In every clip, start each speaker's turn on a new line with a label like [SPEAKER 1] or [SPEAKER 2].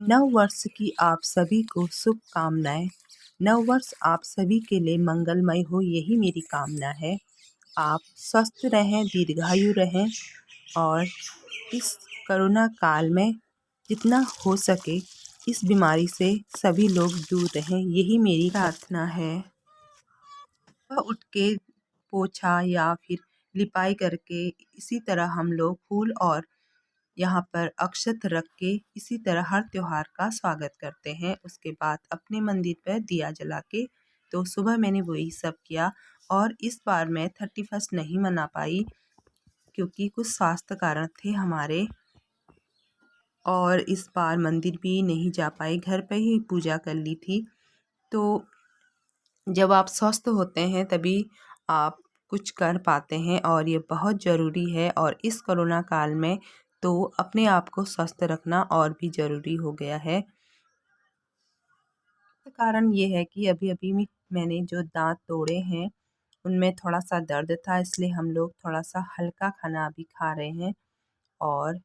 [SPEAKER 1] नव वर्ष की आप सभी को शुभकामनाएं। नव वर्ष आप सभी के लिए मंगलमय हो, यही मेरी कामना है। आप स्वस्थ रहें, दीर्घायु रहें और इस कोरोना काल में जितना हो सके इस बीमारी से सभी लोग दूर रहें, यही मेरी प्रार्थना है। सुबह उठ के पोछा या फिर लिपाई करके इसी तरह हम लोग फूल और यहाँ पर अक्षत रख के इसी तरह हर त्योहार का स्वागत करते हैं। उसके बाद अपने मंदिर पर दिया जला के, तो सुबह मैंने वही सब किया। और इस बार मैं 31 नहीं मना पाई क्योंकि कुछ स्वास्थ्य कारण थे हमारे, और इस बार मंदिर भी नहीं जा पाई, घर पर ही पूजा कर ली थी। तो जब आप स्वस्थ होते हैं तभी आप कुछ कर पाते हैं और ये बहुत ज़रूरी है। और इस कोरोना काल में तो अपने आप को स्वस्थ रखना और भी ज़रूरी हो गया है। कारण ये है कि अभी मैंने जो दांत तोड़े हैं उनमें थोड़ा सा दर्द था, इसलिए हम लोग थोड़ा सा हल्का खाना अभी खा रहे हैं। और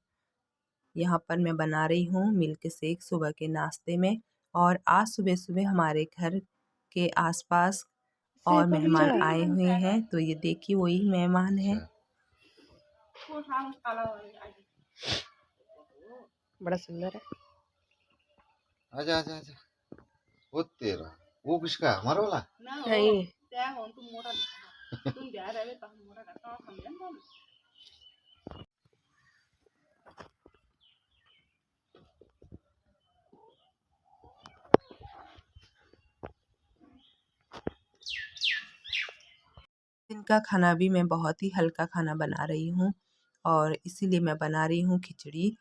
[SPEAKER 1] यहाँ पर मैं बना रही हूँ मिल्क शेक सुबह के नाश्ते में। और आज सुबह सुबह हमारे घर के आसपास और मेहमान आए हुए हैं, तो ये देखिए वही मेहमान हैं।
[SPEAKER 2] बड़ा सुंदर है।
[SPEAKER 3] आजा आजा आजा। वो तेरा वो किसका हमारा वाला
[SPEAKER 2] नहीं,
[SPEAKER 1] दिन का खाना भी मैं बहुत ही हल्का खाना बना रही हूँ और इसीलिए मैं बना रही हूँ खिचड़ी।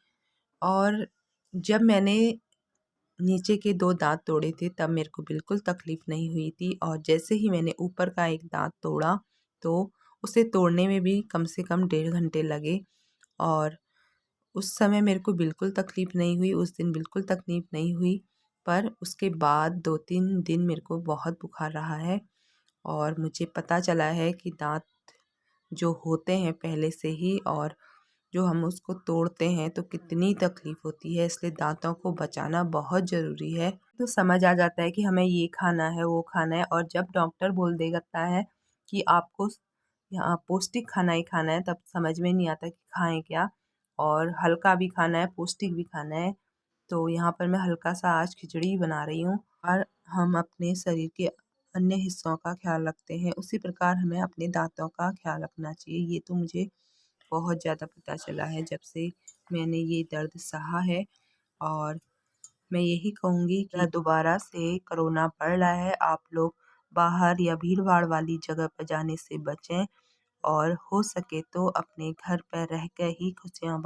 [SPEAKER 1] और जब मैंने नीचे के 2 दांत तोड़े थे तब मेरे को बिल्कुल तकलीफ़ नहीं हुई थी, और जैसे ही मैंने ऊपर का एक दांत तोड़ा तो उसे तोड़ने में भी कम से कम 1.5 घंटे लगे। और उस समय मेरे को बिल्कुल तकलीफ़ नहीं हुई, उस दिन बिल्कुल तकलीफ़ नहीं हुई। पर उसके बाद 2-3 दिन मेरे को बहुत बुखार रहा है और मुझे पता चला है कि दांत जो होते हैं पहले से ही, और जो हम उसको तोड़ते हैं तो कितनी तकलीफ़ होती है, इसलिए दांतों को बचाना बहुत ज़रूरी है। तो समझ आ जाता है कि हमें ये खाना है, वो खाना है, और जब डॉक्टर बोल देता है कि आपको यहाँ पौष्टिक खाना ही खाना है, तब समझ में नहीं आता कि खाएँ क्या। और हल्का भी खाना है, पौष्टिक भी खाना है। तो यहाँ पर मैं हल्का सा आज खिचड़ी बना रही हूँ। और हम अपने शरीर के अन्य हिस्सों का ख्याल रखते हैं, उसी प्रकार हमें अपने दाँतों का ख्याल रखना चाहिए। ये तो मुझे बहुत ज़्यादा पता चला है जब से मैंने ये दर्द सहा है। और मैं यही कहूँगी कि दोबारा से कोरोना बढ़ रहा है, आप लोग बाहर या भीड़-भाड़ वाली जगह पर जाने से बचें और हो सके तो अपने घर पर रह कर ही खुशियाँ